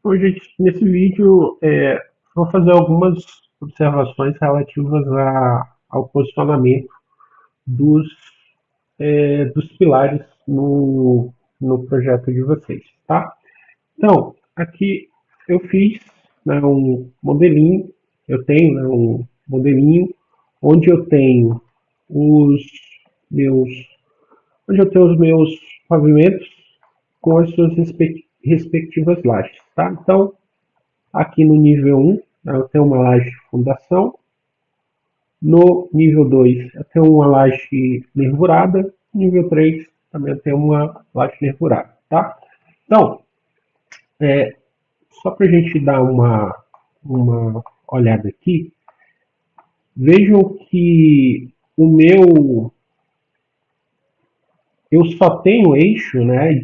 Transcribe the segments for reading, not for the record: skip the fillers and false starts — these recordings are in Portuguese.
Bom, gente, nesse vídeo vou fazer algumas observações relativas ao posicionamento dos, dos pilares no projeto de vocês, tá? Então, aqui eu fiz, né, um modelinho, eu tenho, né, um modelinho onde eu tenho os meus, onde eu tenho os meus pavimentos com as suas respectivas lajes, tá? Então, aqui no nível 1, eu tenho uma laje de fundação. No nível 2, eu tenho uma laje nervurada. No nível 3, também eu tenho uma laje nervurada. Tá? Então, só para a gente dar uma olhada aqui, vejam que o meu. Eu só tenho eixo, né?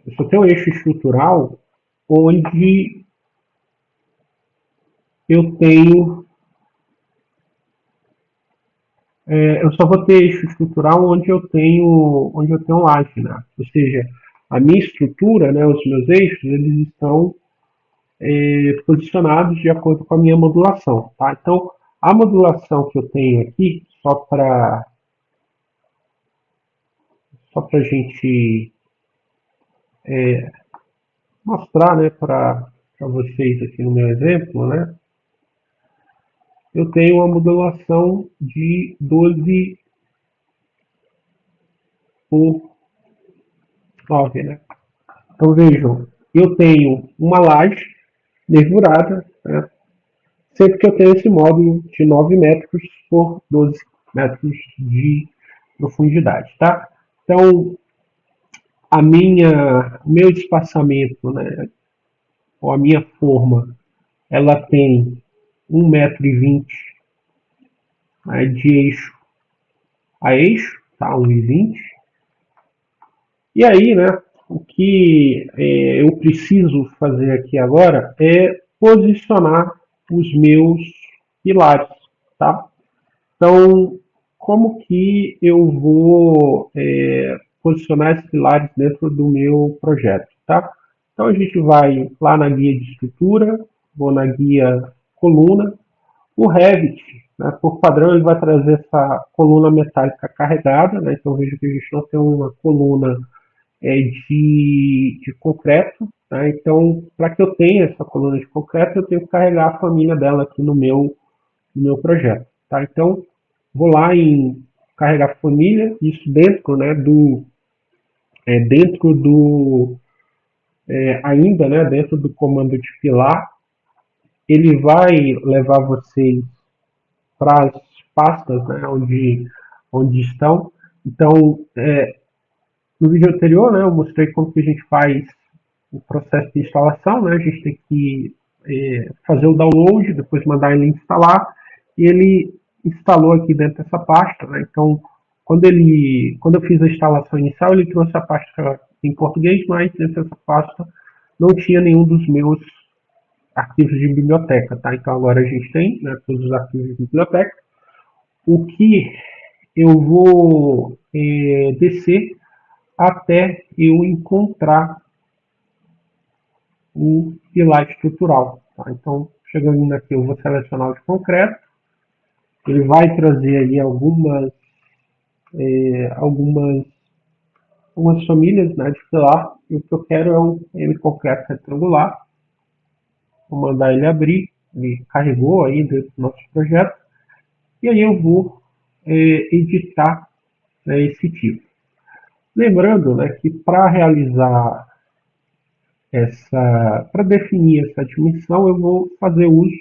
Eu só tenho eixo estrutural onde eu tenho eu só vou ter eixo estrutural onde eu tenho laje, né? Ou seja, a minha estrutura, né, os meus eixos, eles estão posicionados de acordo com a minha modulação, tá? Então, a modulação que eu tenho aqui, só para a gente mostrar, né, para vocês aqui no meu exemplo, né, eu tenho uma modulação de 12 por 9, né? Então vejam, eu tenho uma laje nervurada, né? Sempre que eu tenho esse módulo de 9 metros por 12 metros de profundidade, tá? Então, o meu espaçamento, né, ou a minha forma, ela tem 1,20 m, né, de eixo a eixo, tá? 1,20 m. E aí, né, o que eu preciso fazer aqui agora é posicionar os meus pilares, tá? Então, como que eu vou posicionar esses pilares dentro do meu projeto, tá? Então, a gente vai lá na guia de estrutura, vou na guia coluna. O Revit, né, por padrão, ele vai trazer essa coluna metálica carregada, né? Então, veja que a gente não tem uma coluna de concreto, tá? Então, para que eu tenha essa coluna de concreto, eu tenho que carregar a família dela aqui no meu projeto, tá? Então, vou lá em carregar família, isso dentro, né, dentro do, ainda, né, dentro do comando de pilar, ele vai levar vocês para as pastas, né, onde estão. Então, no vídeo anterior, né, eu mostrei como que a gente faz o processo de instalação, né? A gente tem que fazer o download, depois mandar ele instalar, e ele instalou aqui dentro dessa pasta, né? Então, quando eu fiz a instalação inicial, ele trouxe a pasta em português, mas dentro dessa pasta não tinha nenhum dos meus arquivos de biblioteca, tá? Então agora a gente tem, né, todos os arquivos de biblioteca. O que eu vou descer até eu encontrar o pilar estrutural. Tá? Então, chegando aqui, eu vou selecionar o de concreto. Ele vai trazer ali algumas, algumas famílias, né, de pilar. E o que eu quero é um M concreto retangular. Vou mandar ele abrir. Ele carregou aí dentro do nosso projeto. E aí eu vou editar, né, esse tipo. Lembrando, né, que para realizar para definir essa dimensão, eu vou fazer uso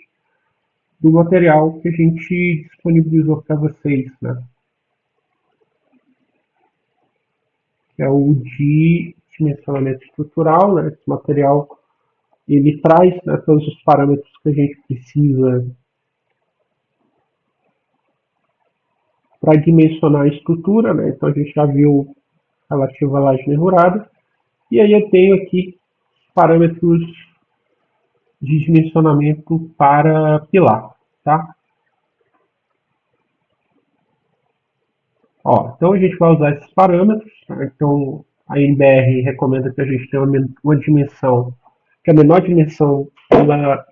do material que a gente disponibilizou para vocês, né? Que é o de dimensionamento estrutural, né? Esse material ele traz, né, todos os parâmetros que a gente precisa para dimensionar a estrutura, né? Então a gente já viu relativo à laje nervurada. E aí eu tenho aqui parâmetros de dimensionamento para pilar, tá? Ó, então a gente vai usar esses parâmetros, tá? Então A NBR recomenda que a gente tenha uma dimensão, que a menor dimensão ela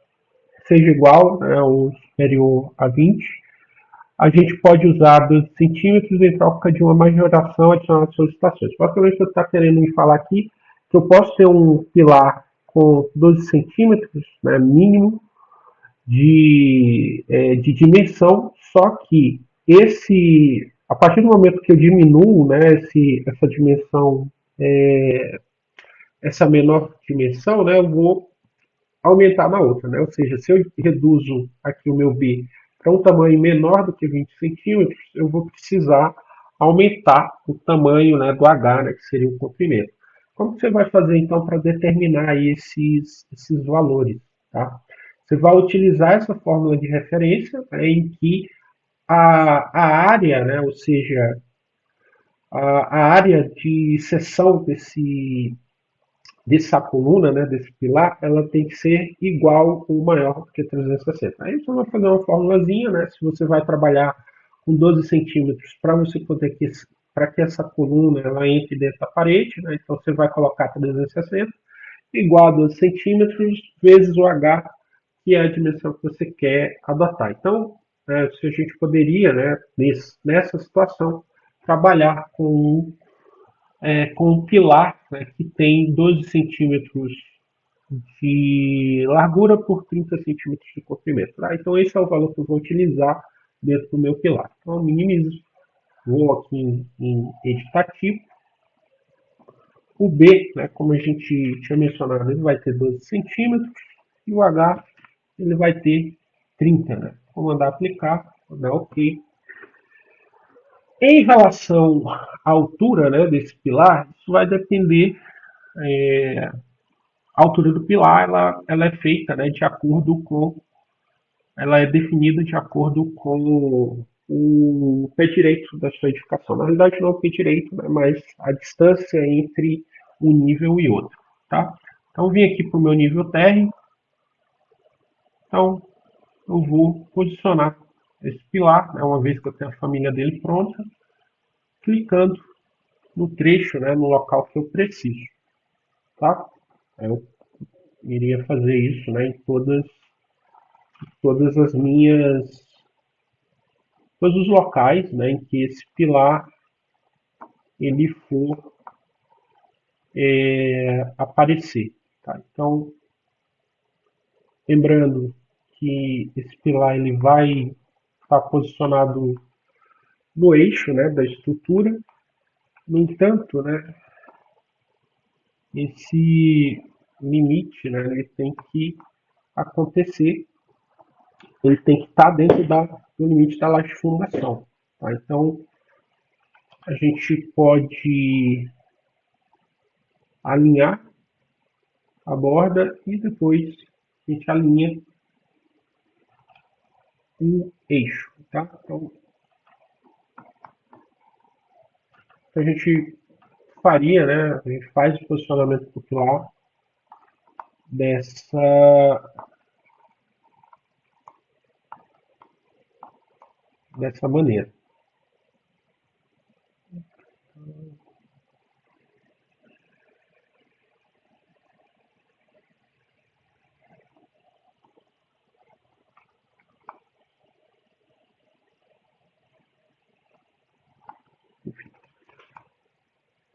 seja igual, né, ou superior a 20. A gente pode usar 12 centímetros em troca de uma majoração adicional às solicitações. Basicamente, você está querendo me falar aqui que eu posso ter um pilar com 12 centímetros, né, mínimo, de dimensão, só que a partir do momento que eu diminuo, né, essa dimensão, essa menor dimensão, né, eu vou aumentar na outra, né? Ou seja, se eu reduzo aqui o meu B para um tamanho menor do que 20 centímetros, eu vou precisar aumentar o tamanho, né, do H, né, que seria o comprimento. Como que você vai fazer então para determinar aí esses valores? Tá? Você vai utilizar essa fórmula de referência, né, em que a área, né, ou seja, a área de seção dessa coluna, né, desse pilar, ela tem que ser igual ou maior do que 360. Aí você vai fazer uma formulazinha, né, se você vai trabalhar com 12 centímetros para você poder para que essa coluna ela entre dentro da parede, né, então você vai colocar 360 igual a 12 centímetros vezes o H, que é a dimensão que você quer adotar. Então, se a gente poderia, né, nessa situação, trabalhar com um pilar, né, que tem 12 centímetros de largura por 30 centímetros de comprimento. Tá? Então, esse é o valor que eu vou utilizar dentro do meu pilar. Então, eu minimizo, vou aqui em editar tipo. O B, né, como a gente tinha mencionado, ele vai ter 12 centímetros e o H ele vai ter 30. Né? Vou mandar aplicar, vou dar OK. Em relação à altura, né, desse pilar, isso vai depender. A altura do pilar ela é feita, né, de acordo com, ela é definida de acordo com o pé direito da sua edificação. Na realidade não é o pé direito, né, mas a distância entre um nível e outro, tá? Então eu vim aqui para o meu nível térreo, então eu vou posicionar esse pilar, né, uma vez que eu tenho a família dele pronta, clicando no trecho, né, no local que eu preciso, tá? Eu iria fazer isso, né, em todas as minhas, todos os locais, né, em que esse pilar ele for aparecer, tá? Então, lembrando que esse pilar ele vai estar posicionado no eixo, né, da estrutura. No entanto, né, esse limite, né, ele tem que acontecer, ele tem que estar dentro do limite da laje de fundação, tá? Então, a gente pode alinhar a borda e depois a gente alinha o eixo, tá? Então, a gente faria, né? A gente faz o posicionamento popular dessa, dessa maneira.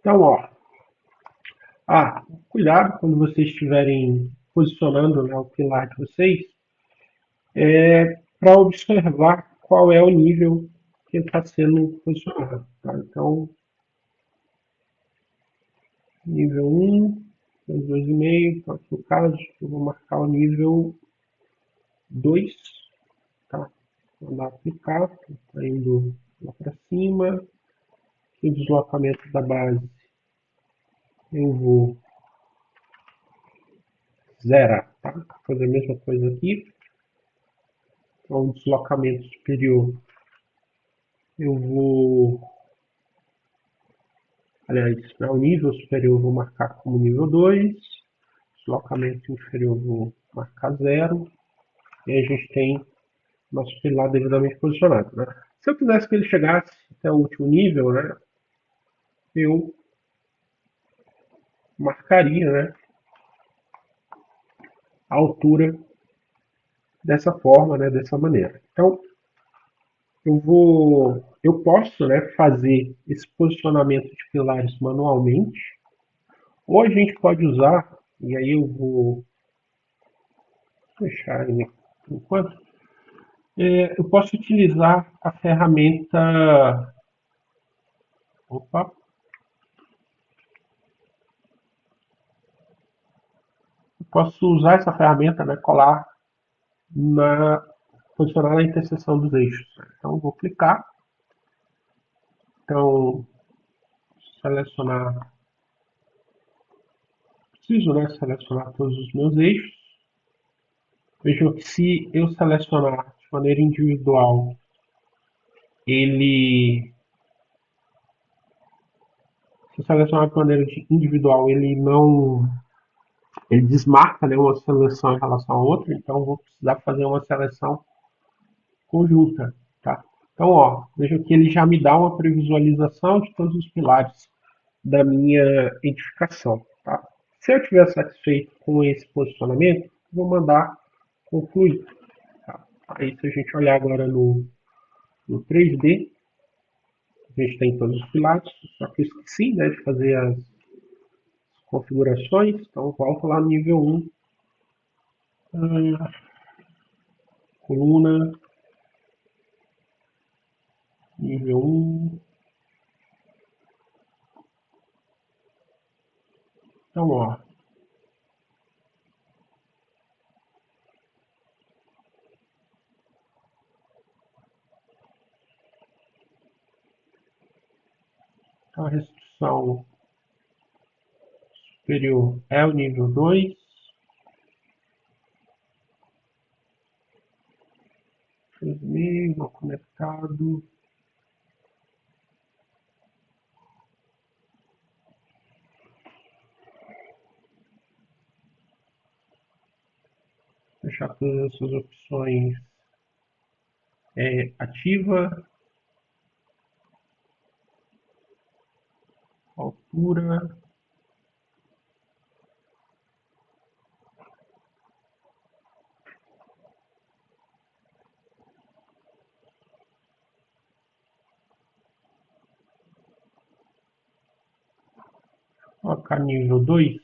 Então, ó, cuidado quando vocês estiverem posicionando, né, o pilar de vocês, para observar qual é o nível que ele está sendo posicionado. Tá? Então, nível 1, 2,5, no caso, eu vou marcar o nível 2, tá? Vou mandar aplicar, está indo lá para cima. O deslocamento da base eu vou zerar, tá? Vou fazer a mesma coisa aqui. Então, o deslocamento superior eu vou, aliás, o nível superior eu vou marcar como nível 2, deslocamento inferior eu vou marcar 0, e a gente tem nosso pilar devidamente posicionado, né? Se eu quisesse que ele chegasse até o último nível, né, eu marcaria, né, a altura dessa forma, né, dessa maneira. Então, eu posso, né, fazer esse posicionamento de pilares manualmente, ou a gente pode usar, e aí eu vou fechar ele por enquanto, eu posso utilizar a ferramenta, opa, eu posso usar essa ferramenta, né, colar na posicionar na interseção dos eixos. Então, vou clicar, então selecionar, preciso, né, selecionar todos os meus eixos. Vejam que se eu selecionar de maneira individual, ele, se eu selecionar de maneira individual, ele não, ele desmarca, né, uma seleção em relação a outra, então vou precisar fazer uma seleção conjunta, tá? Então, ó, vejam que ele já me dá uma previsualização de todos os pilares da minha edificação, tá? Se eu estiver satisfeito com esse posicionamento, vou mandar concluir, tá? Aí, se a gente olhar agora no 3D, a gente tem todos os pilares, só que eu esqueci, né, de fazer as configurações, então volto lá no nível 1, coluna, nível 1, então ó, a restrição superior é o nível 2, 3,5, conectado, deixar todas essas opções ativa, altura, colocar nível 2,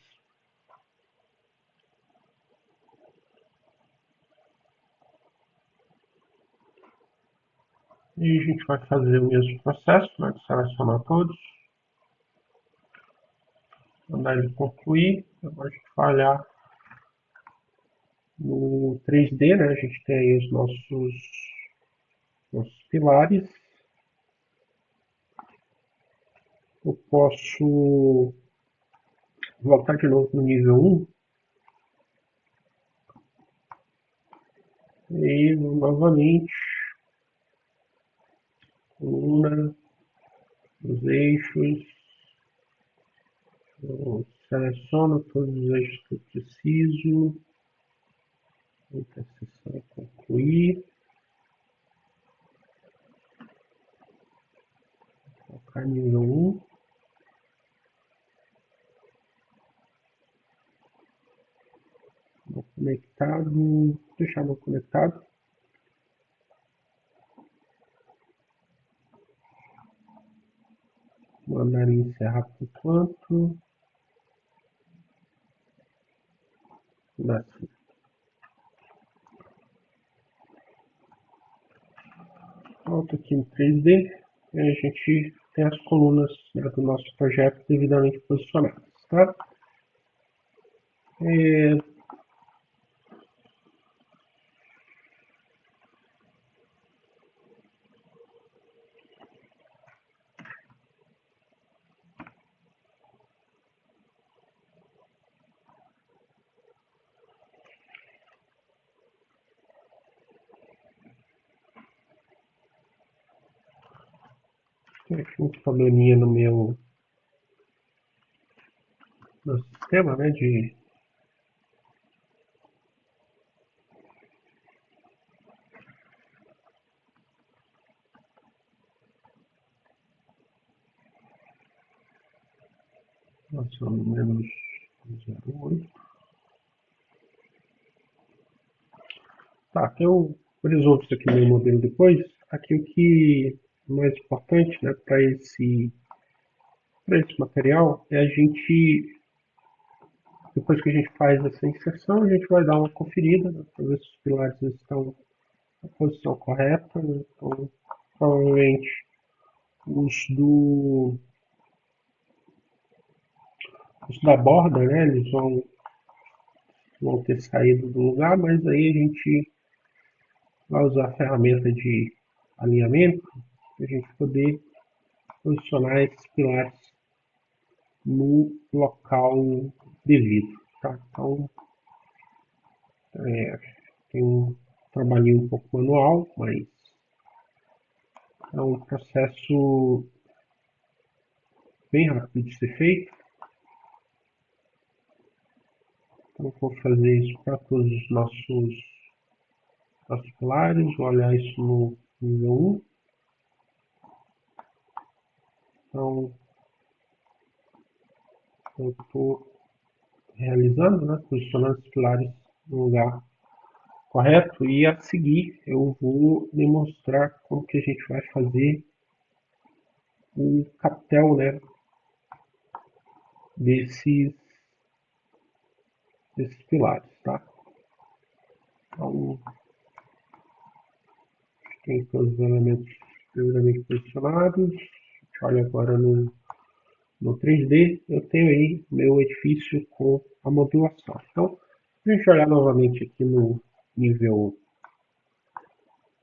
e a gente vai fazer o mesmo processo, né, de selecionar todos, mandar ele concluir, agora a gente vai olhar no 3D, né, a gente tem aí os nossos pilares, eu posso voltar de novo no nível 1, e novamente, coluna, os eixos, eu seleciono todos os eixos que eu preciso, interseção concluir, colocar nível 1, conectado, deixar no conectado, mandar encerrar por enquanto, assim. Volta aqui no 3D, e a gente tem as colunas, né, do nosso projeto devidamente posicionadas, tá? Tem aqui um probleminha no sistema, né, de mais ou menos 0,8. Tá, eu resolvo isso aqui no meu modelo depois. Aqui o que é mais importante, né, para esse material é a gente, depois que a gente faz essa inserção, a gente vai dar uma conferida, né, para ver se os pilares estão na posição correta, né? Então, provavelmente os da borda, né, eles vão ter saído do lugar, mas aí a gente vai usar a ferramenta de alinhamento para a gente poder posicionar esses pilares no local devido. Tá? Então, tem um trabalhinho um pouco manual, mas é um processo bem rápido de ser feito. Então, vou fazer isso para todos os nossos pilares, vou olhar isso no nível 1. Então, eu estou realizando, né, posicionando os pilares no lugar correto, e a seguir eu vou demonstrar como que a gente vai fazer o capitel, né, desses, desses pilares, tá? Então, tem todos os elementos devidamente posicionados. A gente olha agora no 3D, eu tenho aí meu edifício com a modulação. Então, se a gente olhar novamente aqui no nível,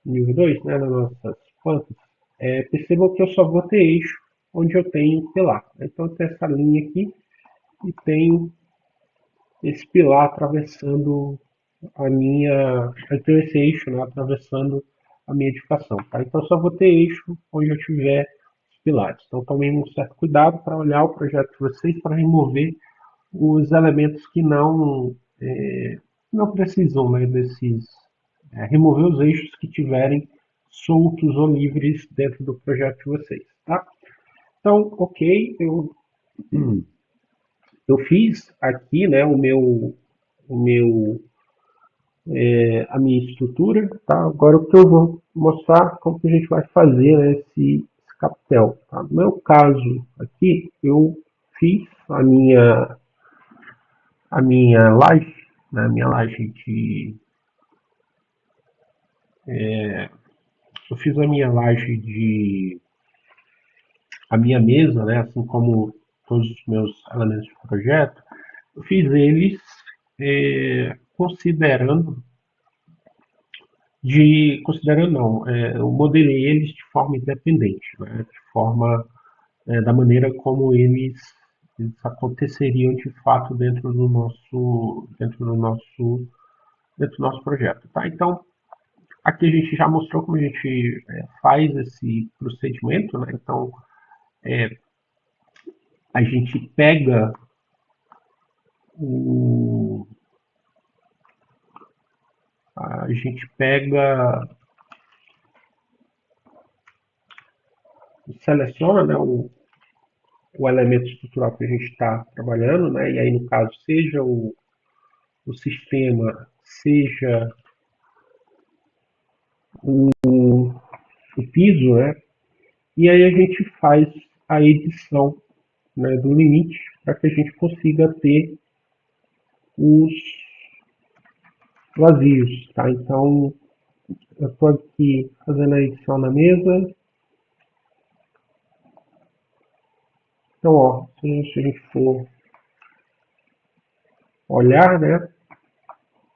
nível 2, né, nas nossas plantas, percebam que eu só vou ter eixo onde eu tenho pilar. Então, eu tenho essa linha aqui e tenho esse pilar atravessando a minha. Eu tenho esse eixo, né, atravessando a minha edificação. Tá? Então, eu só vou ter eixo onde eu tiver os pilares. Então, tomem um certo cuidado para olhar o projeto de vocês para remover os elementos que não precisam, né, desses. Remover os eixos que tiverem soltos ou livres dentro do projeto de vocês. Tá? Então, ok, eu fiz aqui, né, a minha estrutura, tá? Agora o que eu vou mostrar como que a gente vai fazer, né, esse capitel. Tá? No meu caso aqui, eu fiz a minha laje, né, a minha laje de eu fiz a minha mesa, né, assim como todos os meus elementos de projeto, eu fiz eles considerando não, eu modelei eles de forma independente, né, de forma da maneira como eles aconteceriam de fato dentro do nosso projeto, tá? Então aqui a gente já mostrou como a gente faz esse procedimento, né? Então a gente pega o a gente pega seleciona, né, o elemento estrutural que a gente está trabalhando, né? E aí no caso seja o sistema, seja o piso, né? E aí a gente faz a edição, né, do limite para que a gente consiga ter os vazios, tá? Então eu estou aqui fazendo a edição na mesa. Então, ó, se a gente for olhar, né,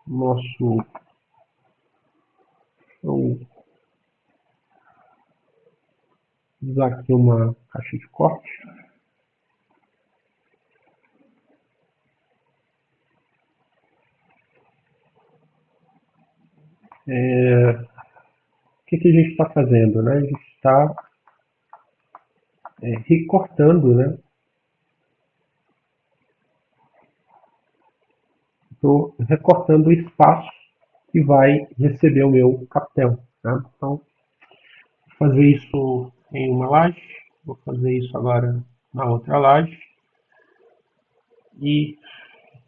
nosso vou usar aqui uma caixa de corte. O que a gente está fazendo, né? A gente está recortando, né? Estou recortando o espaço que vai receber o meu capitel. Tá? Então, vou fazer isso em uma laje, vou fazer isso agora na outra laje e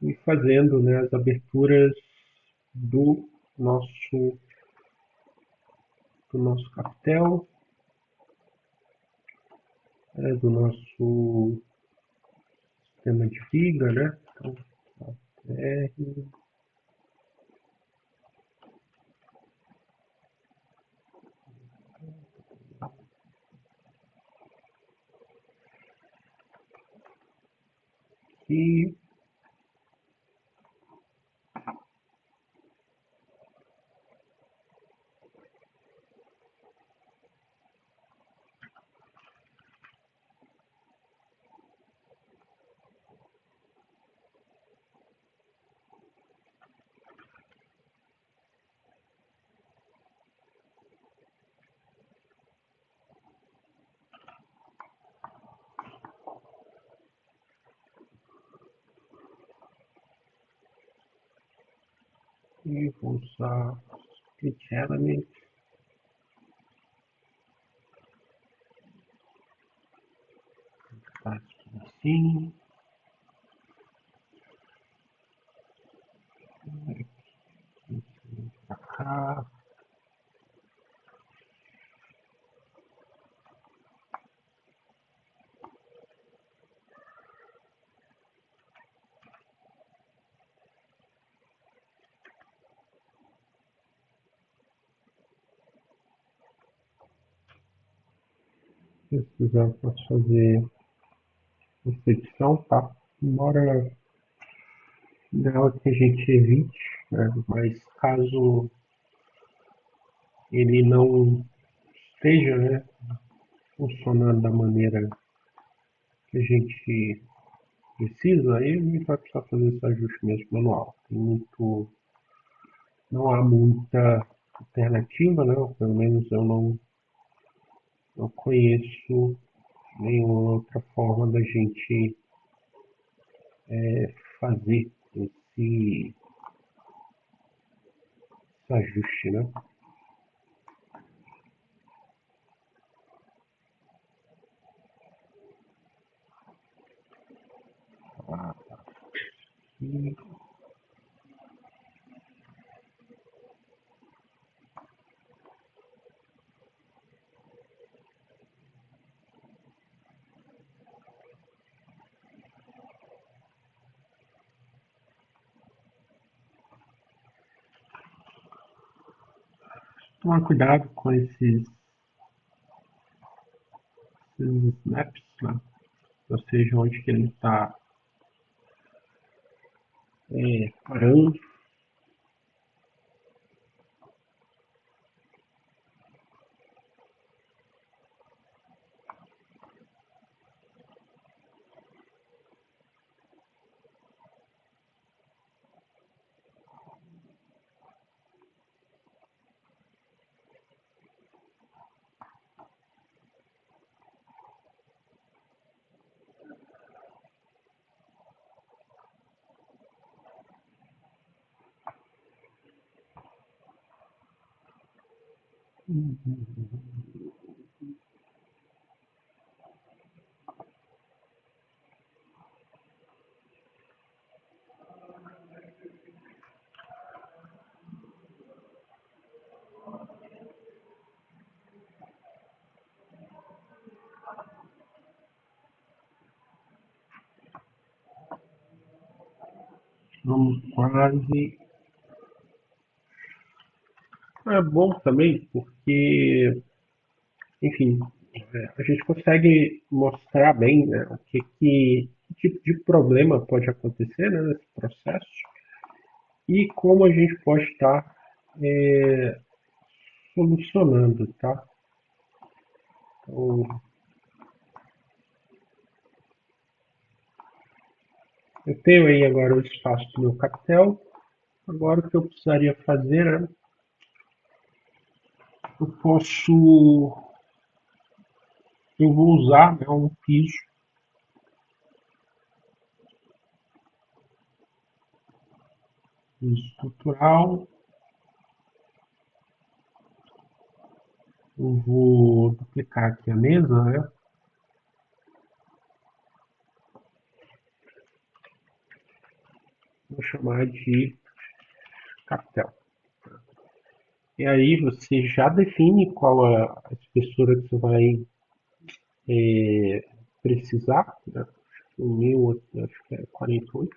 e fazendo, né, as aberturas do nosso, do nosso cartel, do nosso sistema de viga, né? Então, R, e vou usar split element, tá assim, pra cá. Se precisar, eu posso fazer essa edição, tá? Embora não que a gente evite, né? Mas caso ele não esteja, né, funcionando da maneira que a gente precisa, aí a gente vai precisar fazer esse ajuste mesmo manual. Não há muita alternativa, né? Ou pelo menos eu não conheço nenhuma outra forma da gente fazer esse ajuste, né? E tomar cuidado com esses snaps, né? Ou seja, onde que ele está parando. Vamos quase. É bom também, porque, enfim, a gente consegue mostrar bem, né, que tipo de problema pode acontecer, né, nesse processo e como a gente pode estar solucionando, tá? Então, eu tenho aí agora o espaço do meu cartel. Agora o que eu precisaria fazer é, eu posso, eu vou usar, né, um piso estrutural. Eu vou duplicar aqui a mesa, né? vou chamar de capitel. E aí você já define qual é a espessura que você vai precisar, né? O meu acho que é 48.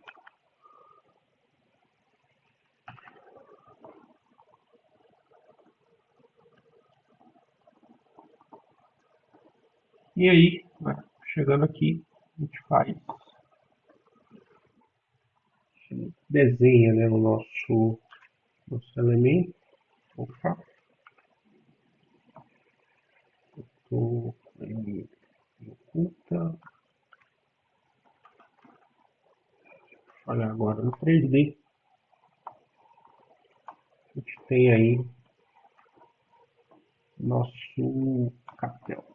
E aí, né, chegando aqui, a gente faz, desenha, né, o nosso elemento. Opa, tô em oculta. Olha agora no 3D, a gente tem aí nosso capitel.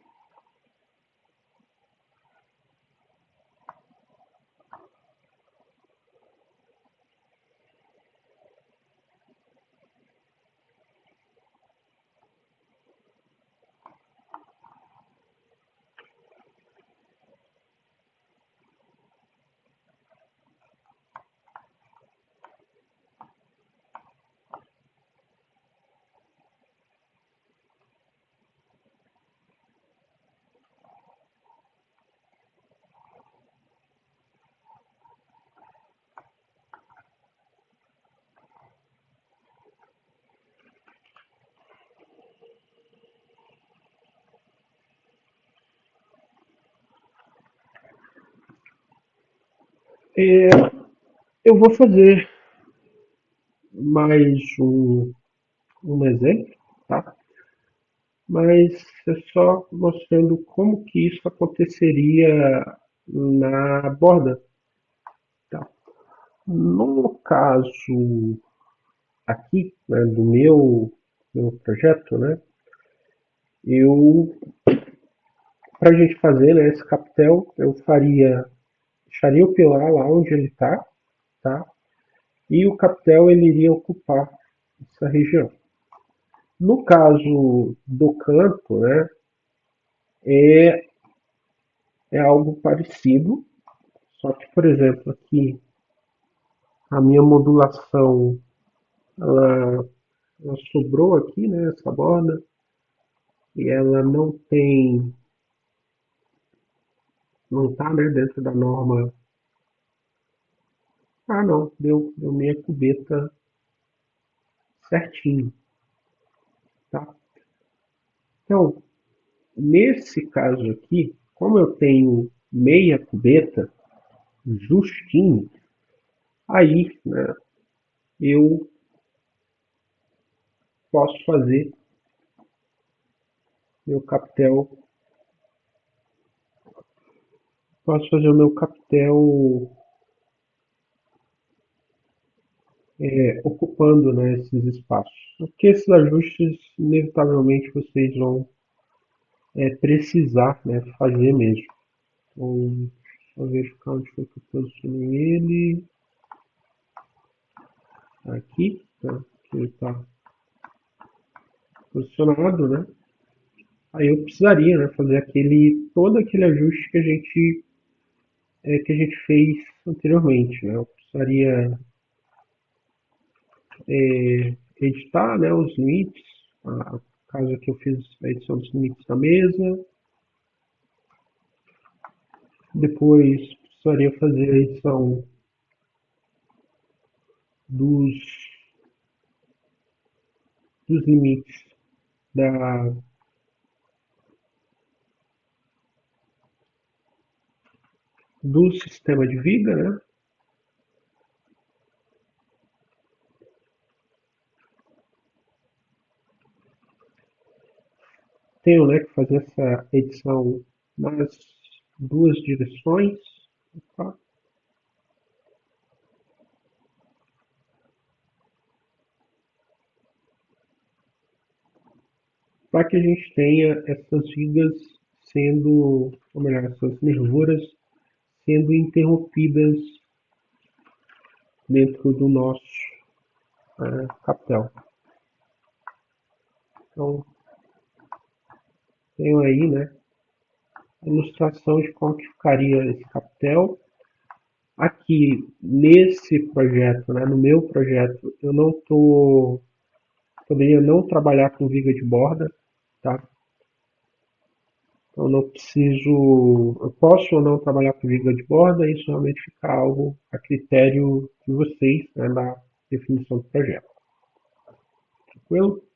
É, eu vou fazer mais um exemplo, tá? Mas é só mostrando como que isso aconteceria na borda, tá? No caso aqui, né, do meu projeto, né, eu, para a gente fazer, né, esse capitel, eu deixaria o pilar lá onde ele está, tá? E o capitel ele iria ocupar essa região. No caso do canto, né, é, é algo parecido, só que, por exemplo, aqui a minha modulação ela, ela sobrou aqui, né, essa borda, e ela não está, né, dentro da norma. Ah, não, deu minha cubeta certinho, tá? Então, nesse caso aqui, como eu tenho meia cubeta justinho, aí, né, eu posso fazer meu capitel, posso fazer o meu capitel ocupando, né, esses espaços. Porque esses ajustes, inevitavelmente, vocês vão precisar, né, fazer mesmo. Então, deixa eu verificar onde foi que eu posicionei ele. Aqui, tá? Que ele está posicionado, né? Aí eu precisaria, né, fazer todo aquele ajuste que a gente fez anteriormente, né? Eu precisaria editar, né, os limites, caso aqui eu fiz a edição dos limites da mesa, depois precisaria fazer a edição dos, dos limites da, do sistema de viga, né? Tenho, né, que fazer essa edição nas duas direções, tá? Para que a gente tenha essas vigas sendo, ou melhor, essas nervuras sendo interrompidas dentro do nosso capitel. Então, tenho aí, né, a ilustração de como que ficaria esse capitel. Aqui nesse projeto, né, no meu projeto, eu não tô, poderia não trabalhar com viga de borda, tá? Eu não preciso, eu posso ou não trabalhar com viga de borda, isso realmente fica algo a critério de vocês, né, na definição do projeto. Tranquilo?